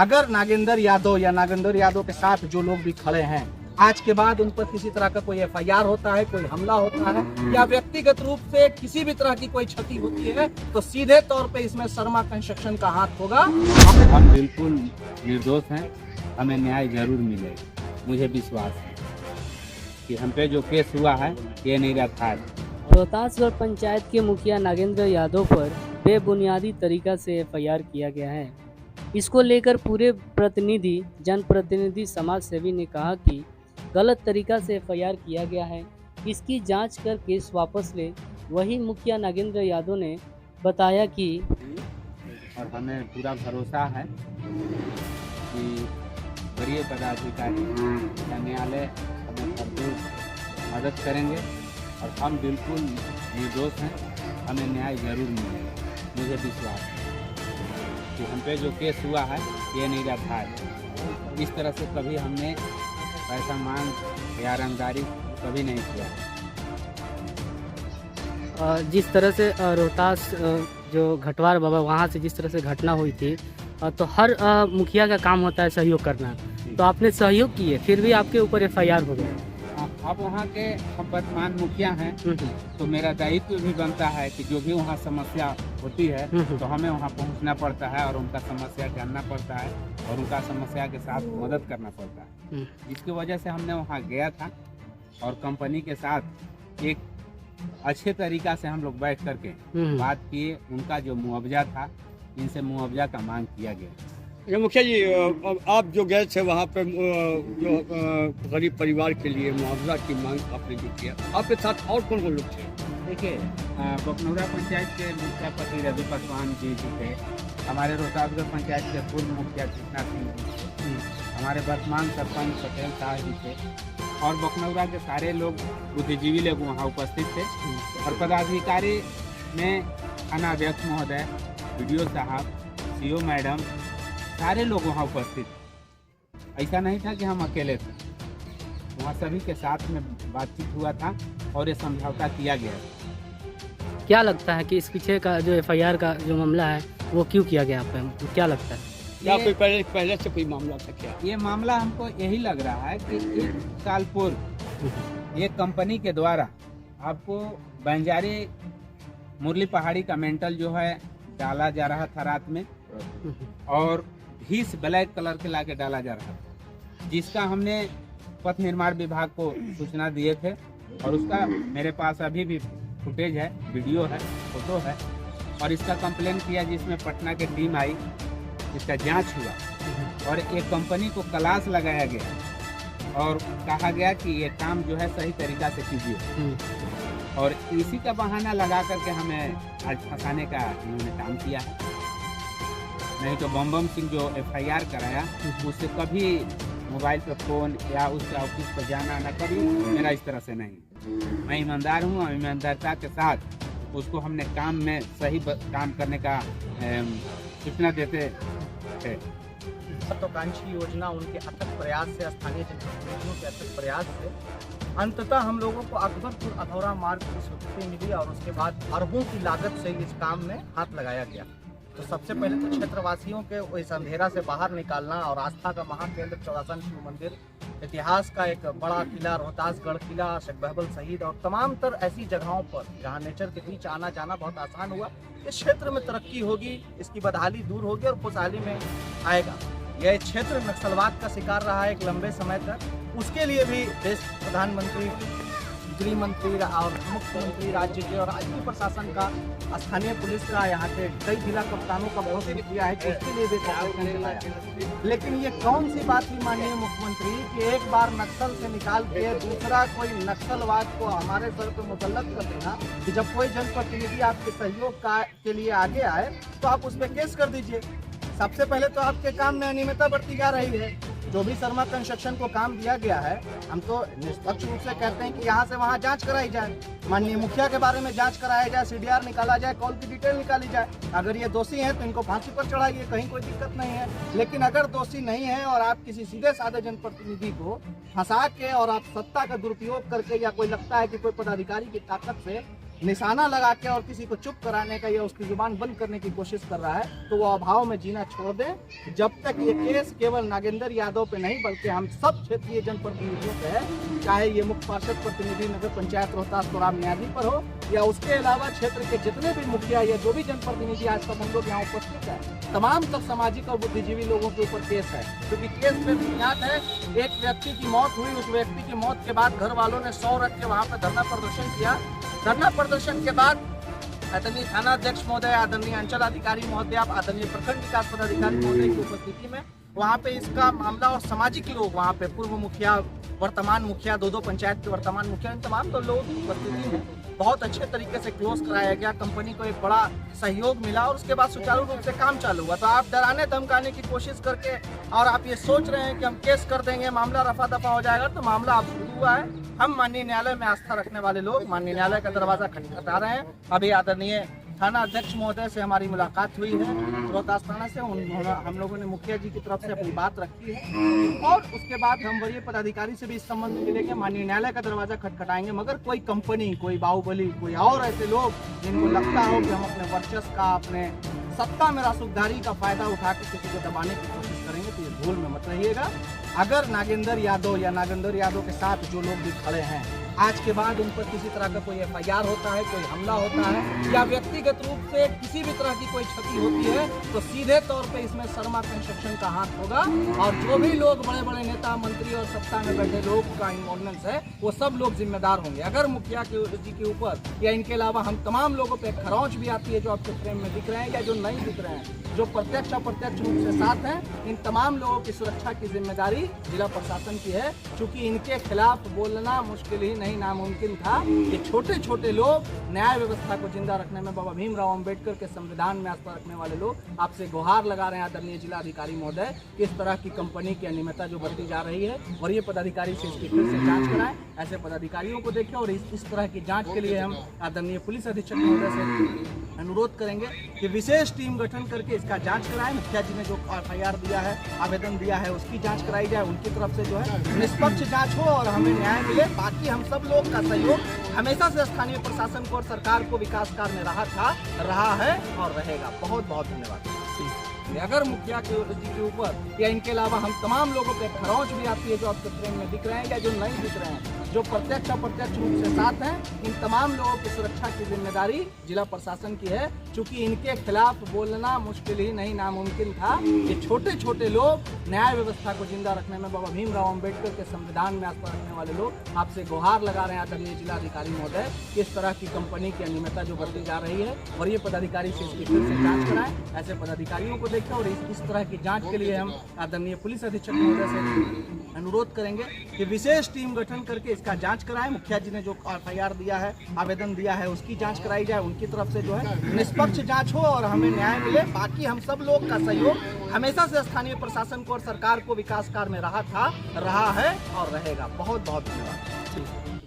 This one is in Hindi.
अगर नागेंद्र यादव या नागेंद्र यादव के साथ जो लोग भी खड़े हैं, आज के बाद उन पर किसी तरह का कोई एफआईआर होता है, कोई हमला होता है या व्यक्तिगत रूप से किसी भी तरह की कोई क्षति होती है, तो सीधे तौर पे इसमें शर्मा कंस्ट्रक्शन का हाथ होगा। हम बिल्कुल निर्दोष हैं, हमें न्याय जरूर मिलेगा। मुझे विश्वास है कि हम पे जो केस हुआ है ये निराधार है। रोहतासगढ़ पंचायत के मुखिया नागेंद्र यादव पर बेबुनियादी तरीका से एफआईआर किया गया है। इसको लेकर पूरे जनप्रतिनिधि समाज सेवी ने कहा कि गलत तरीका से एफआईआर किया गया है, इसकी जांच कर केस वापस ले। वही मुखिया नागेंद्र यादव ने बताया कि और हमें पूरा भरोसा है कि वरीय पदाधिकारी न्यायालय हमें भरपूर मदद करेंगे और हम बिल्कुल निर्दोष हैं, हमें न्याय जरूर मिलेगा। मुझे विश्वास है कि हम पे जो केस हुआ है ये निराधार है। इस तरह से कभी हमने पैसा मांग या रंगदारी कभी नहीं किया। जिस तरह से रोहतास जो घटवार बाबा वहाँ से जिस तरह से घटना हुई थी, तो हर मुखिया का काम होता है सहयोग करना, तो आपने सहयोग किए फिर भी आपके ऊपर एफआईआर हो गया। अब वहाँ के हम वर्तमान मुखिया हैं तो मेरा दायित्व भी बनता है कि जो भी वहाँ समस्या होती है तो हमें वहाँ पहुँचना पड़ता है और उनका समस्या जानना पड़ता है और उनका समस्या के साथ मदद करना पड़ता है। जिसकी वजह से हमने वहाँ गया था और कंपनी के साथ एक अच्छे तरीका से हम लोग बैठ करके बात किए। उनका जो मुआवजा था, इनसे मुआवजा का मांग किया गया। ये मुखिया जी, आप जो गए थे वहाँ पे जो गरीब परिवार के लिए मुआवजा की मांग आपने जो किया, आपके साथ और कौन कौन लोग थे? देखिए, बकनौरा पंचायत के मुखिया पति रवि पासवान जी थे, हमारे रोहतासगढ़ पंचायत के पूर्व मुखिया कृष्णा सिंह जी, हमारे वर्तमान सरपंच पटेल साहब जी थे और बकनौरा के सारे लोग बुद्धिजीवी लोग वहाँ उपस्थित थे। और पदाधिकारी में थाना अध्यक्ष महोदय, BDO साहब, CO मैडम, सारे लोग वहाँ उपस्थित। ऐसा नहीं था कि हम अकेले थे, वहाँ सभी के साथ में बातचीत हुआ था और ये समझौता किया गया। क्या लगता है कि इस पीछे का जो एफआईआर का जो मामला है वो क्यों किया गया आप पे? क्या लगता है? या कोई पहले से कोई मामला था क्या? ये मामला हमको यही लग रहा है कि 1 साल पूर्व ये कंपनी के द्वारा आपको बंजारी मुरली पहाड़ी का मेंटल जो है डाला जा रहा था रात में और 20 ब्लैक कलर के लाके डाला जा रहा था, जिसका हमने पथ निर्माण विभाग को सूचना दिए थे और उसका मेरे पास अभी भी फुटेज है, वीडियो है, फोटो है और इसका कंप्लेन किया, जिसमें पटना की टीम आई, इसका जांच हुआ और एक कंपनी को क्लास लगाया गया और कहा गया कि ये काम जो है सही तरीका से कीजिए और इसी का बहाना लगा करके हमें आज फंसाने का इन्होंने काम किया है। नहीं तो बम सिंह जो एफआईआर कराया उससे कभी मोबाइल पे फ़ोन या उसके ऑफिस पर जाना ना, कभी मेरा इस तरह से नहीं। मैं ईमानदार हूँ और ईमानदारता के साथ उसको हमने काम में सही काम करने का सूचना देते थे। महत्वाकांक्षी योजना उनके अथक प्रयास से, स्थानीय जनप्रतिनिधियों के अथक प्रयास से अंततः हम लोगों को अकबरपुर अधौरा मार्ग की स्वीकृति मिली और उसके बाद अरबों की लागत से इस काम में हाथ लगाया गया। तो सबसे पहले तो क्षेत्रवासियों के इस अंधेरा से बाहर निकालना और आस्था का महाकेंद्र चौरासन शिव मंदिर, इतिहास का एक बड़ा किला रोहतासगढ़ किला, शेख बहबल शहीद और तमाम तर ऐसी जगहों पर जहां नेचर के बीच आना जाना बहुत आसान हुआ। इस क्षेत्र में तरक्की होगी, इसकी बदहाली दूर होगी और खुशहाली में आएगा। यह क्षेत्र नक्सलवाद का शिकार रहा है एक लंबे समय तक, उसके लिए भी देश प्रधानमंत्री, गृह मंत्री और मुख्यमंत्री राज्य के और राज्य के प्रशासन का, स्थानीय पुलिस का, यहाँ के कई जिला कप्तानों का बहुत शुक्रिया है कि इसके लिए भी चलाया। लेकिन ये कौन सी बात हुई माननीय मुख्यमंत्री कि एक बार नक्सल से निकाल के दूसरा कोई नक्सलवाद को हमारे सर पर मुसल्लत कर देना कि जब कोई जनप्रतिनिधि आपके सहयोग के लिए आगे आए तो आप उस पर केस कर दीजिए। सबसे पहले तो आपके काम में अनियमितता बढ़ती जा रही है। जो भी शर्मा कंस्ट्रक्शन को काम दिया गया है, हम तो निष्पक्ष रूप से कहते हैं कि यहाँ से वहाँ जांच कराई जाए, माननीय मुखिया के बारे में जांच कराया जाए, CDR निकाला जाए, कॉल की डिटेल निकाली जाए। अगर ये दोषी हैं तो इनको फांसी पर चढ़ाइए, कहीं कोई दिक्कत नहीं है। लेकिन अगर दोषी नहीं है और आप किसी सीधे साधे जनप्रतिनिधि को फंसा के और आप सत्ता का दुरुपयोग करके या कोई लगता है कि कोई पदाधिकारी की ताकत से निशाना लगा के और किसी को चुप कराने का या उसकी जुबान बंद करने की कोशिश कर रहा है तो वो अभाव में जीना छोड़ दे। जब तक ये केस केवल नागेंद्र यादव पे नहीं बल्कि हम सब क्षेत्रीय जनप्रतिनिधियों पे है, चाहे ये मुख्य पार्षद प्रतिनिधि नगर पंचायत रोहतास तोराब न्यायाधी पर हो या उसके अलावा क्षेत्र के जितने भी मुखिया या जो भी जनप्रतिनिधि आज तक हम लोग यहाँ उपस्थित है, तमाम तक सामाजिक और बुद्धिजीवी लोगों के ऊपर केस है। क्योंकि केस पे बुनियाद है एक व्यक्ति की मौत हुई, उस व्यक्ति की मौत के बाद घर वालों ने 100 रख के वहाँ पे धरना प्रदर्शन किया। धरना प्रदर्शन के बाद आदरणीय थाना अध्यक्ष महोदय, आदरणीय अंचल अधिकारी महोदय, आदरणीय प्रखंड विकास पदाधिकारी महोदय की उपस्थिति में वहाँ पे इसका मामला और सामाजिक लोग वहाँ पे पूर्व मुखिया, वर्तमान मुखिया, दो पंचायत के वर्तमान मुखिया, इन तमाम तो लोगों की उपस्थिति में बहुत अच्छे तरीके से क्लोज कराया गया। कंपनी को एक बड़ा सहयोग मिला और उसके बाद सुचारू रूप से काम चालू हुआ। तो आप डराने धमकाने की कोशिश करके और आप ये सोच रहे हैं कि हम केस कर देंगे, मामला रफा दफा हो जाएगा, तो मामला अब शुरू हुआ है। हम माननीय न्यायालय में आस्था रखने वाले लोग माननीय न्यायालय का दरवाजा खटखटा रहे हैं। अभी आदरणीय थाना अध्यक्ष महोदय से हमारी मुलाकात हुई है रोहतास थाना से। हम लोगों ने मुखिया जी की तरफ से अपनी बात रखी है और उसके बाद हम वरीय पदाधिकारी से भी इस संबंध में मिलेंगे, माननीय न्यायालय का दरवाजा खटखटाएंगे। मगर कोई कंपनी, कोई बाहुबली, कोई और ऐसे लोग जिनको लगता हो कि हम अपने वर्चस्व का, अपने सत्ता में रासुकदारी का फायदा उठा के किसी को दबाने की कोशिश करेंगे तो ये भूल में मत रहिएगा। अगर नागेंद्र यादव या नागेंद्र यादव के साथ जो लोग भी खड़े हैं, आज के बाद उन पर किसी तरह का कोई FIR होता है, कोई हमला होता है या व्यक्तिगत रूप से किसी भी तरह की कोई क्षति होती है तो सीधे तौर पे इसमें शर्मा कंस्ट्रक्शन का हाथ होगा। और जो भी लोग बड़े बड़े नेता, मंत्री और सत्ता में बैठे लोग का इन्वॉल्वमेंट है वो सब लोग जिम्मेदार होंगे। अगर मुखिया जी के ऊपर या इनके अलावा हम तमाम लोगों पे खरौंच भी आती है जो आपके फ्रेम में दिख रहे हैं या जो नहीं दिख रहे हैं, जो प्रत्यक्ष अप्रत्यक्ष रूप से साथ हैं, इन तमाम लोगों की सुरक्षा की जिम्मेदारी जिला प्रशासन की है। चूंकि इनके खिलाफ बोलना मुश्किल ही नहीं नामुमकिन था। ये छोटे छोटे लोग न्याय व्यवस्था को जिंदा रखने में, बाबा भीमराव अंबेडकर के संविधान में आस्था रखने वाले लोग आपसे गुहार लगा रहे हैं आदरणीय जिला अधिकारी महोदय, इस तरह की कंपनी की अनियमितता जो बढ़ती जा रही है वरीय पदाधिकारी से इसकी फिर से जांच कराएं। ऐसे पदाधिकारियों को देखें और इस तरह की जांच के लिए हम आदरणीय पुलिस अधीक्षक महोदय से अनुरोध करेंगे कि विशेष टीम गठन करके इसका जांच कराएं। मुखिया जी ने जो FIR दिया है, आवेदन दिया है, उसकी जांच कराई जाए। उनकी तरफ से जो है निष्पक्ष जांच हो और हमें न्याय मिले। बाकी हम सब लोग का सहयोग हमेशा से स्थानीय प्रशासन को और सरकार को विकास कार्य में रहा है और रहेगा। बहुत बहुत धन्यवाद। अगर मुखिया जी के ऊपर या इनके अलावा हम तमाम लोगों पे खरौंच भी आती है जो आपके फ्रेम में दिख रहे हैं या जो नहीं दिख रहे हैं, जो प्रत्यक्ष अप्रत्यक्ष रूप से साथ हैं, इन तमाम लोगों की सुरक्षा की जिम्मेदारी जिला प्रशासन की है। चूंकि इनके खिलाफ बोलना मुश्किल ही नहीं नामुमकिन था। ये छोटे छोटे लोग न्याय व्यवस्था को जिंदा रखने में, बाबा भीमराव अंबेडकर के संविधान में आस्था रखने वाले लोग आपसे गुहार लगा रहे हैं आदरणीय जिला अधिकारी महोदय, इस तरह की कंपनी की अनियमितता जो बढ़ती जा रही है वरीय पदाधिकारी से इसकी फिर से जांच कराएं। ऐसे पदाधिकारियों को देखें और इस तरह की जांच के लिए हम आदरणीय पुलिस अधीक्षक महोदय से अनुरोध करेंगे कि विशेष टीम गठन करके इसका जांच कराएं। मुखिया जी ने जो FIR दिया है, आवेदन दिया है, उसकी जांच कराई जाए। उनकी तरफ से जो है निष्पक्ष जांच हो और हमें न्याय मिले। बाकी हम सब लोग का सहयोग हमेशा से स्थानीय प्रशासन को और सरकार को विकास कार्य में रहा है और रहेगा। बहुत बहुत धन्यवाद।